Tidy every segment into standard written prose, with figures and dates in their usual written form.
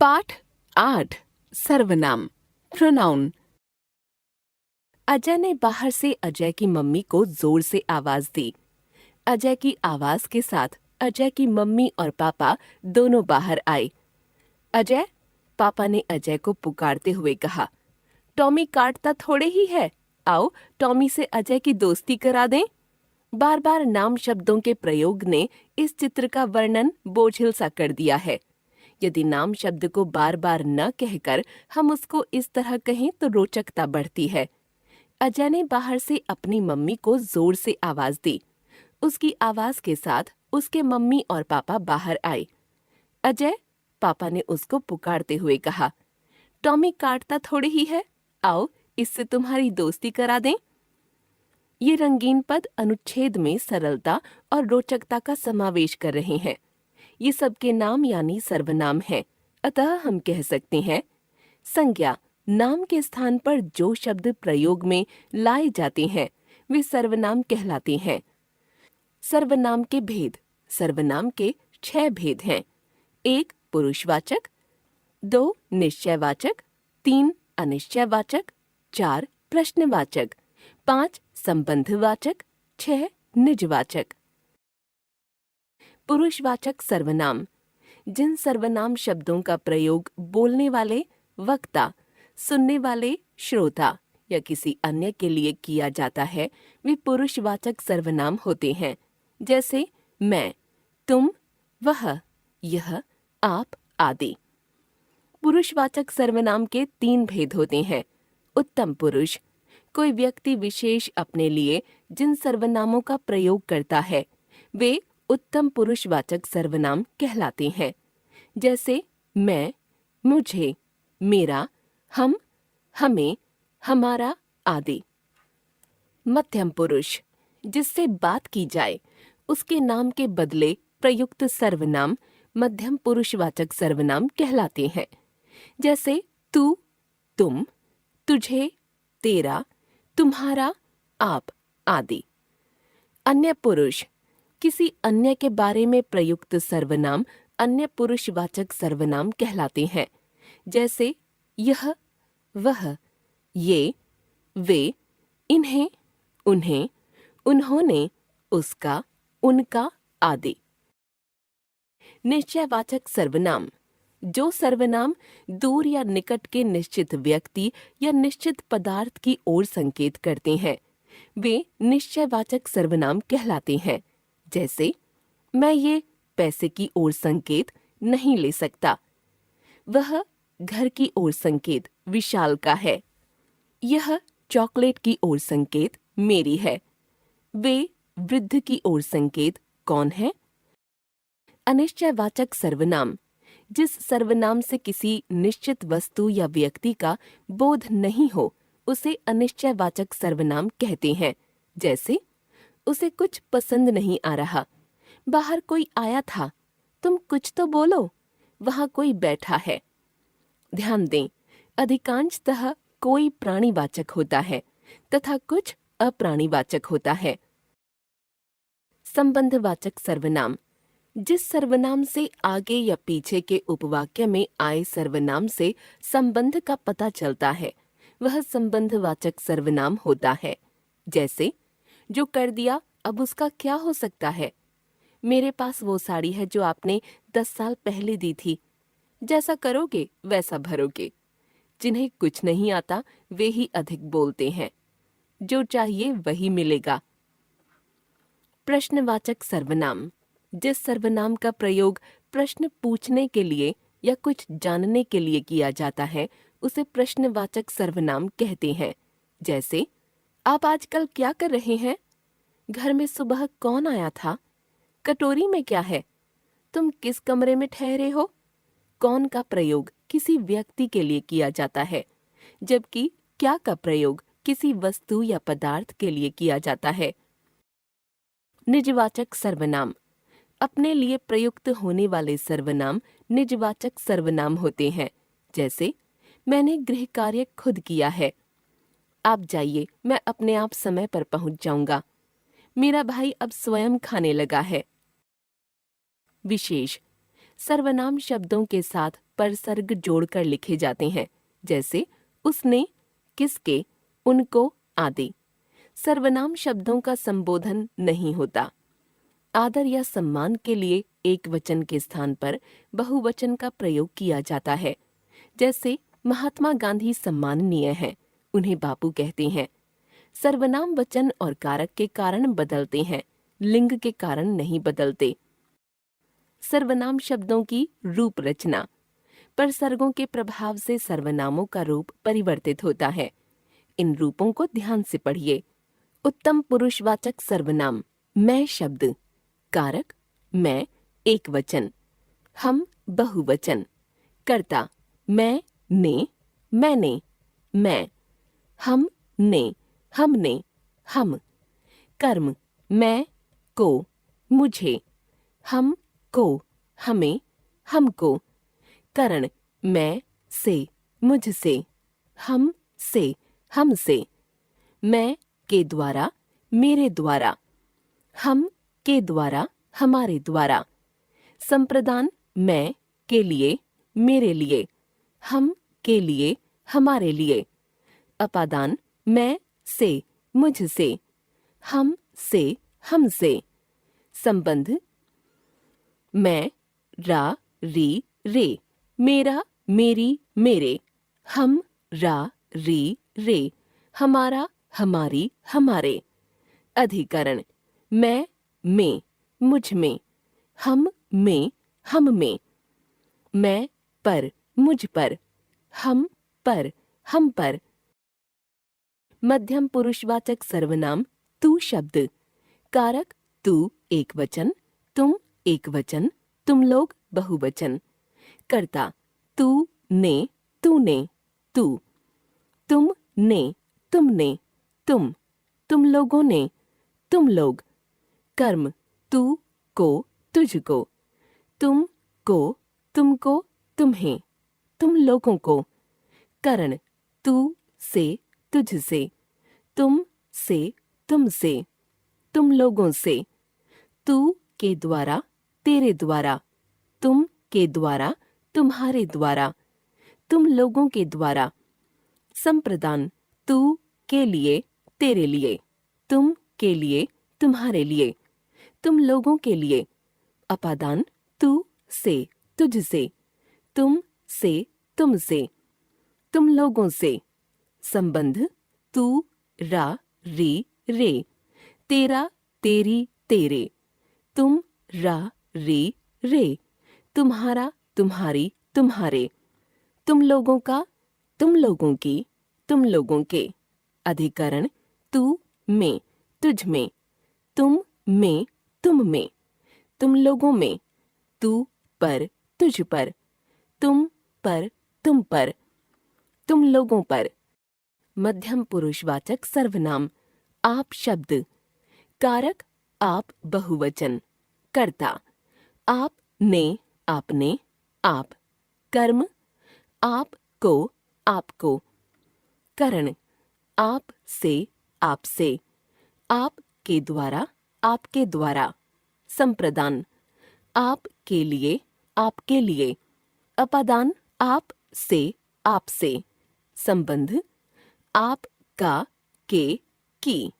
पाठ 8 सर्वनाम प्रोनाउन। अजय ने बाहर से अजय की मम्मी को जोर से आवाज दी। अजय की आवाज के साथ अजय की मम्मी और पापा दोनों बाहर आए। अजय, पापा ने अजय को पुकारते हुए कहा। टॉमी काटता थोड़े ही है, आओ टॉमी से अजय की दोस्ती करा दें। बार बार नाम शब्दों के प्रयोग ने इस चित्र का वर्णन बोझिल सा कर दिया है। यदि नाम शब्द को बार बार न कहकर हम उसको इस तरह कहें तो रोचकता बढ़ती है। अजय ने बाहर से अपनी मम्मी को जोर से आवाज दी। उसकी आवाज के साथ उसके मम्मी और पापा बाहर आए। अजय, पापा ने उसको पुकारते हुए कहा। टॉमी काटता थोड़े ही है, आओ इससे तुम्हारी दोस्ती करा दें। ये रंगीन पद अनुच्छेद में सरलता और रोचकता का समावेश कर रहे हैं। ये सबके नाम यानी सर्वनाम हैं, अतः हम कह सकते हैं संज्ञा नाम के स्थान पर जो शब्द प्रयोग में लाए जाते हैं वे सर्वनाम कहलाते हैं। सर्वनाम के भेद। सर्वनाम के 6 भेद हैं। 1 पुरुषवाचक, 2 निश्चयवाचक, 3 अनिश्चयवाचक, 4 प्रश्नवाचक, 5 संबंधवाचक, 6 निजवाचक। पुरुषवाचक सर्वनाम जिन सर्वनाम शब्दों का प्रयोग बोलने वाले वक्ता, सुनने वाले श्रोता या किसी अन्य के लिए किया जाता है वे पुरुषवाचक सर्वनाम होते हैं, जैसे मैं, तुम, वह, यह, आप आदि। पुरुषवाचक सर्वनाम के 3 भेद होते हैं। उत्तम पुरुष कोई व्यक्ति विशेष अपने लिए जिन सर्वनामों का प्रयोग करता है वे उत्तम पुरुषवाचक सर्वनाम कहलाते हैं, जैसे मैं, मुझे, मेरा, हम, हमें, हमारा आदि। मध्यम पुरुष जिससे बात की जाए उसके नाम के बदले प्रयुक्त सर्वनाम मध्यम पुरुषवाचक सर्वनाम कहलाते हैं, जैसे तू, तुम, तुझे, तेरा, तुम्हारा, आप आदि। अन्य पुरुष किसी अन्य के बारे में प्रयुक्त सर्वनाम अन्य पुरुषवाचक सर्वनाम कहलाते हैं, जैसे यह, वह, ये, वे, इन्हें, उन्हें, उन्होंने, उसका, उनका आदि। निश्चयवाचक सर्वनाम जो सर्वनाम दूर या निकट के निश्चित व्यक्ति या निश्चित पदार्थ की ओर संकेत करते हैं वे निश्चयवाचक सर्वनाम कहलाते हैं, जैसे मैं ये पैसे की ओर संकेत नहीं ले सकता, वह घर की ओर संकेत विशाल का है, यह चॉकलेट की ओर संकेत मेरी है, वे वृद्ध की ओर संकेत कौन है। अनिश्चयवाचक सर्वनाम जिस सर्वनाम से किसी निश्चित वस्तु या व्यक्ति का बोध नहीं हो उसे अनिश्चयवाचक सर्वनाम कहते हैं, जैसे उसे कुछ पसंद नहीं आ रहा, बाहर कोई आया था, तुम कुछ तो बोलो, वहां कोई बैठा है। ध्यान दें, अधिकांशतः कोई प्राणीवाचक होता है तथा कुछ अप्राणीवाचक होता है। संबंधवाचक सर्वनाम जिस सर्वनाम से आगे या पीछे के उपवाक्य में आए सर्वनाम से संबंध का पता चलता है वह संबंधवाचक सर्वनाम होता है, जैसे जो कर दिया अब उसका क्या हो सकता है, मेरे पास वो साड़ी है जो आपने 10 साल पहले दी थी, जैसा करोगे वैसा भरोगे। जिन्हें कुछ नहीं आता वे ही अधिक बोलते हैं, जो चाहिए वही मिलेगा। प्रश्नवाचक सर्वनाम जिस सर्वनाम का प्रयोग प्रश्न पूछने के लिए या कुछ जानने के लिए किया जाता है उसे प्रश्नवाचक सर्वनाम कहते हैं, जैसे आप आजकल क्या कर रहे हैं, घर में सुबह कौन आया था, कटोरी में क्या है, तुम किस कमरे में ठहरे हो। कौन का प्रयोग किसी व्यक्ति के लिए किया जाता है, जबकि क्या का प्रयोग किसी वस्तु या पदार्थ के लिए किया जाता है। निजवाचक सर्वनाम अपने लिए प्रयुक्त होने वाले सर्वनाम निजवाचक सर्वनाम होते हैं, जैसे मैंने गृह कार्य खुद किया है, आप जाइए मैं अपने आप समय पर पहुंच जाऊंगा, मेरा भाई अब स्वयं खाने लगा है। विशेष सर्वनाम शब्दों के साथ परसर्ग जोड़कर लिखे जाते हैं, जैसे उसने, किसके, उनको आदि। सर्वनाम शब्दों का संबोधन नहीं होता। आदर या सम्मान के लिए एक वचन के स्थान पर बहुवचन का प्रयोग किया जाता है। जैसे महात्मा गांधी सम्माननीय हैं, उन्हें बापू कहते हैं। सर्वनाम वचन और कारक के कारण बदलते हैं, लिंग के कारण नहीं बदलते। सर्वनाम शब्दों की रूप रचना। परसर्गों के प्रभाव से सर्वनामों का रूप परिवर्तित होता है। इन रूपों को ध्यान से पढ़िए। उत्तम पुरुषवाचक सर्वनाम मैं शब्द। कारक मैं एक वचन, हम बहुवचन। कर्ता मैं, ने, मैंने, मैं, हम, ने, हमने, हम। कर्म मैं, को, मुझे, हम, को, हमें, हमको। करण मैं से, मुझसे, हम से, हमसे। मैं के द्वारा, मेरे द्वारा, हम के द्वारा, हमारे द्वारा। संप्रदान मैं के लिए, मेरे लिए, हम के लिए, हमारे लिए। अपादान मैं से, मुझसे, हम से, हमसे। संबंध मैं, रा, री, रे, मेरा, मेरी, मेरे, हम, रा, री, रे, हमारा, हमारी, हमारे। अधिकरण मैं, में, मुझ में, हम में, हम में। मैं पर, मुझ पर, हम पर, हम पर। मध्यम पुरुषवाचक सर्वनाम तू शब्द। कारक तू एक वचन, तुम एक वचन, तुम लोग बहुवचन। कर्ता तू, ने, तूने, तू। तुम ने, तुमने, तुम लोगों ने, तुम लोग। कर्म तू को, तुझको, तुम को, तुमको, तुम्हें, तुम लोगों को। करण तू से, तुझसे, तुम से, तुमसे, तुम लोगों से। तू के द्वारा, तेरे द्वारा, तुम के द्वारा, तुम्हारे द्वारा, तुम लोगों के द्वारा। संप्रदान तू के लिए, तेरे लिए, तुम के लिए, तुम्हारे लिए, तुम लोगों के लिए। अपादान तू से, तुझसे, तुम से, तुमसे, तुम लोगों से। संबंध तू, रा, री, रे, तेरा, तेरी, तेरे, तुम, रा, री, रे, तुम्हारा, तुम्हारी, तुम्हारे। तुम लोगों का, तुम लोगों की, तुम लोगों के। अधिकरण तू में, तुझ में, तुम में, तुम में, तुम लोगों में। तू पर, तुझ पर, तुम पर, तुम पर, तुम लोगों पर। मध्यम पुरुषवाचक सर्वनाम आप शब्द। कारक आप बहुवचन। कर्ता आप ने, आपने, आप। कर्म आप को, आपको। करण आप से, आपसे, आप के द्वारा, आपके द्वारा। संप्रदान आप के लिए, आपके लिए। अपादान आप से, आपसे। संबंध आप का, के, की,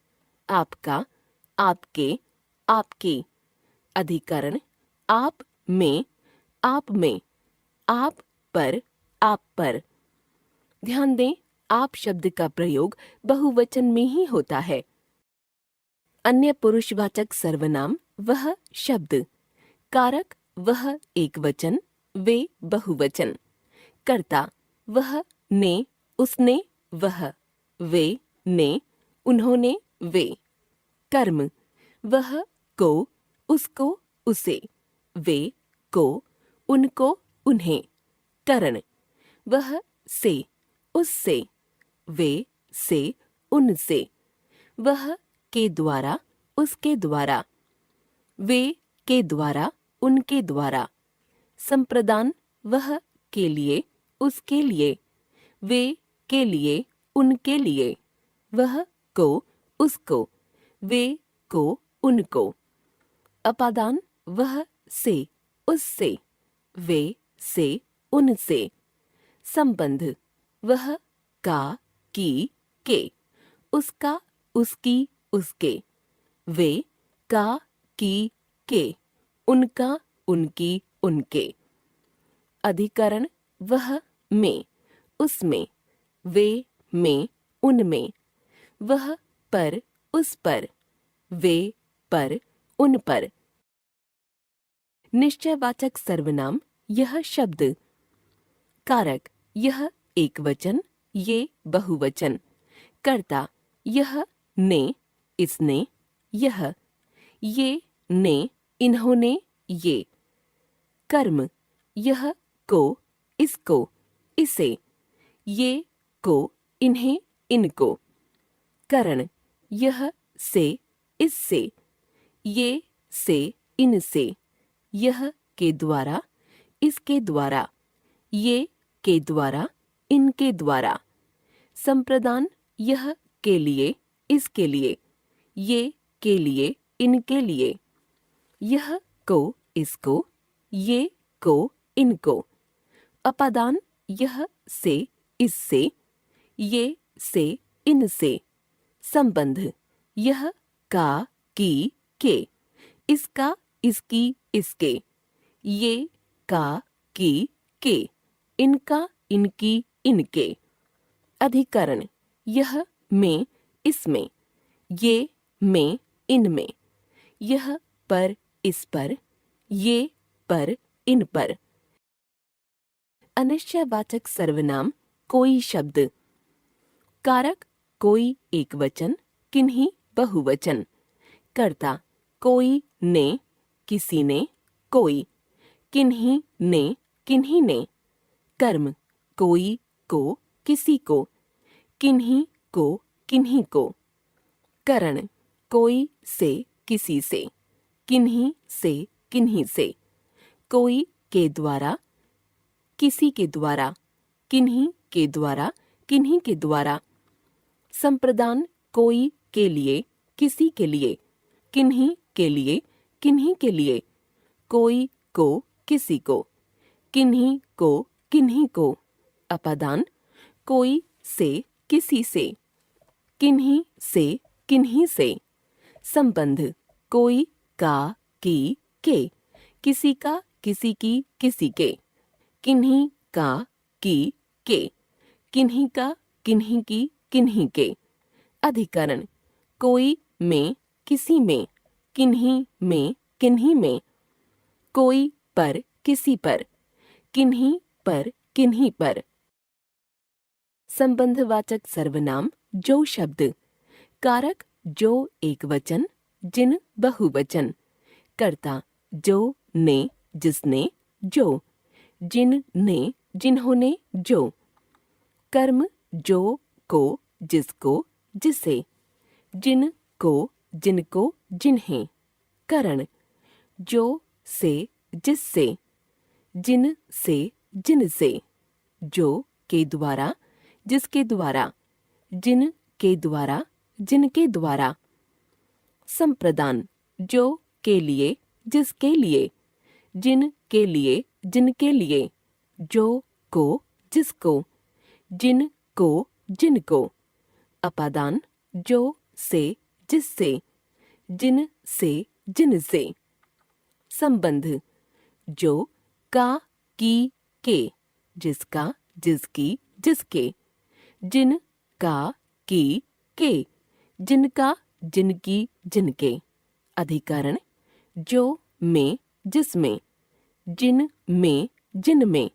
आपका, आपके, आपकी। अधिकरण आप में, आप में, आप पर, आप पर। ध्यान दें, आप शब्द का प्रयोग बहुवचन में ही होता है। अन्य पुरुषवाचक सर्वनाम वह शब्द। कारक वह एक वचन, वे बहुवचन। कर्ता वह, ने, उसने, वह, वे, ने, उन्होंने, वे। कर्म वह को, उसको, उसे, वे को, उनको, उन्हें। करण वह से, उससे, वे से, उनसे। वह के द्वारा, उसके द्वारा, वे के द्वारा, उनके द्वारा। संप्रदान वह के लिए, उसके लिए, वे के लिए, उनके लिए। वह को, उसको, वे को, उनको। अपादान वह से, उससे, वे से, उनसे। संबंध वह, का, की, के, उसका, उसकी, उसके, वे, का, की, के, उनका, उनकी, उनके। अधिकरण वह, में, उसमें, वे, में, उनमें, वह पर, उस पर, वे पर, उन पर। निश्चयवाचक सर्वनाम यह शब्द। कारक यह एकवचन, ये बहुवचन। कर्ता यह, ने, इसने, यह, ये, ने, इन्होंने, ये। कर्म यह, को, इसको, इसे, ये, को, इन्हें, इनको। करण यह, से, इससे, ये, से, इनसे, यह के द्वारा, इसके द्वारा, ये के द्वारा, इनके द्वारा। संप्रदान यह के लिए, इसके लिए, ये के लिए, इनके लिए, यह को, इसको, ये को, इनको। अपादान यह से, इससे, ये से, इनसे। संबंध यह का, की, के, इसका, इसकी, इसके, ये का, की, के, इनका, इनकी, इनके। अधिकरण यह, में, इसमें, ये, में, इनमें, यह पर, इस पर, ये पर, इन पर। अनिश्चयवाचक सर्वनाम कोई शब्द। कारक कोई एकवचन, किन्हीं बहुवचन। कर्ता कोई ने, किसी ने, कोई, किन्हीं ने, किन्हीं ने। कर्म कोई को, किसी को, किन्हीं को, किन्हीं को। करण कोई से, किसी से, किन्हीं से, किन्हीं से, कोई के द्वारा, किसी के द्वारा, किन्हीं के द्वारा, किन्हीं के द्वारा। संप्रदान कोई के लिए, किसी के लिए, किन्हीं के लिए, किन्हीं के लिए, कोई को, किसी को, किन्हीं को, किन्हीं को। अपादान कोई से, किसी से, किन्हीं से, किन्हीं से। संबंध कोई का, की, के, किसी का, किसी की, किसी के, किन्हीं का, की, के, किन्हीं का, किन्हीं की, किन्हीं के। अधिकरण कोई में, किसी में, किन्हीं में, किन्हीं में, कोई पर, किसी पर, किन्हीं पर, किन्हीं पर। संबंधवाचक सर्वनाम जो शब्द। कारक जो एकवचन, जिन बहुवचन। कर्ता जो, ने, जिसने, जो, जिन ने, जिन्होंने, जो। कर्म जो, को, जिसको, जिसे, जिन को, जिनको, जिन्हें। करण जो से, जिससे, जिन से, जिनसे, जो के द्वारा, जिसके द्वारा, जिन के द्वारा, जिनके द्वारा। संप्रदान जो के लिए, जिसके लिए, जिन के लिए, जिनके लिए, जो को, जिसको, जिन को, जिनको। अपादान जो से, जिससे, जिन से, जिनसे। संबंध जो का, की, के, जिसका, जिसकी, जिसके, जिन का, की, के, जिनका, जिनकी, जिनके। अधिकरण जो में, जिसमें, जिन में, जिनमें,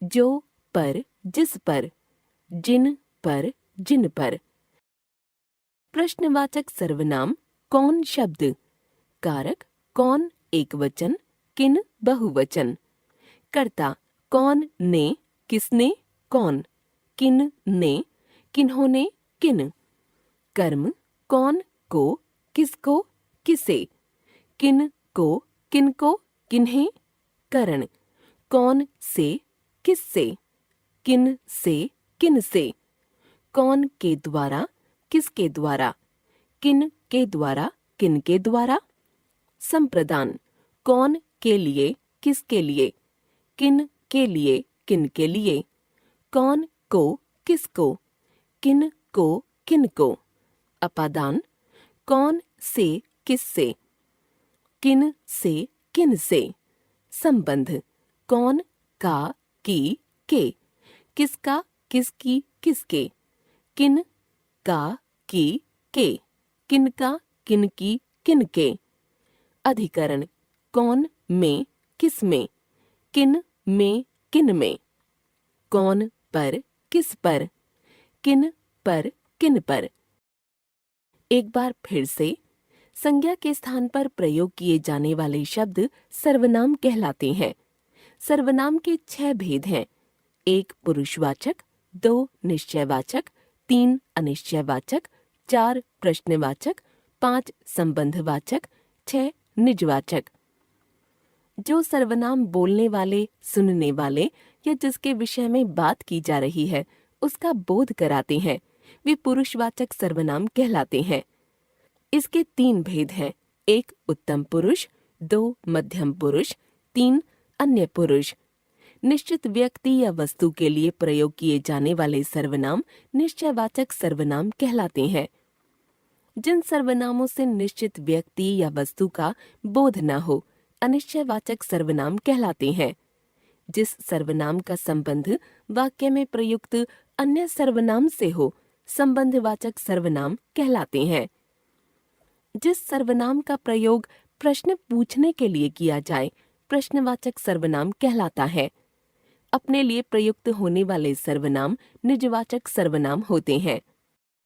जो पर, जिस पर, जिन पर, जिन पर। प्रश्नवाचक सर्वनाम कौन शब्द। कारक कौन एकवचन, किन बहुवचन। कर्ता कौन ने, किसने, कौन, किन ने, किन्होंने, किन। कर्म कौन को, किसको, किसे, किन को, किनको, किन्हें। करण कौन से, किससे, किन से, किन से, कौन के द्वारा, किसके द्वारा, किन के द्वारा, किन के द्वारा। संप्रदान कौन के लिए, किसके लिए, किन के लिए, किन के लिए। कौन को, किसको, किन को, किन को। अपादान कौन से, किस से, किन से, किन से। संबंध कौन, का, की, के, किसका, किसकी, किसके, किन, का, की, के, किनका, किनकी, किनके। अधिकरण कौन में, किस में, किन में, किन में। कौन पर, किस पर, किन पर, किन पर। एक बार फिर से, संज्ञा के स्थान पर प्रयोग किए जाने वाले शब्द सर्वनाम कहलाते हैं। सर्वनाम के 6 भेद हैं। 1 पुरुषवाचक, 2 निश्चयवाचक, 3 अनिश्चयवाचक, 4 प्रश्नवाचक, 5 संबंधवाचक, 6 निजवाचक। जो सर्वनाम बोलने वाले, सुनने वाले या जिसके विषय में बात की जा रही है उसका बोध कराते हैं, वे पुरुषवाचक सर्वनाम कहलाते हैं। इसके 3 भेद हैं। 1 उत्तम पुरुष, 2 मध्यम पुरुष, 3 अन्य पुरुष। निश्चित व्यक्ति या वस्तु के लिए प्रयोग किए जाने वाले सर्वनाम निश्चयवाचक सर्वनाम कहलाते हैं। जिन सर्वनामों से निश्चित व्यक्ति या वस्तु का बोध न हो, अनिश्चयवाचक सर्वनाम कहलाते हैं। जिस सर्वनाम का संबंध वाक्य में प्रयुक्त अन्य सर्वनाम से हो, संबंधवाचक सर्वनाम कहलाते हैं। जिस सर्वनाम का प्रयोग प्रश्न पूछने के लिए किया जाए, प्रश्नवाचक सर्वनाम कहलाता है। अपने लिए प्रयुक्त होने वाले सर्वनाम निजवाचक सर्वनाम होते हैं।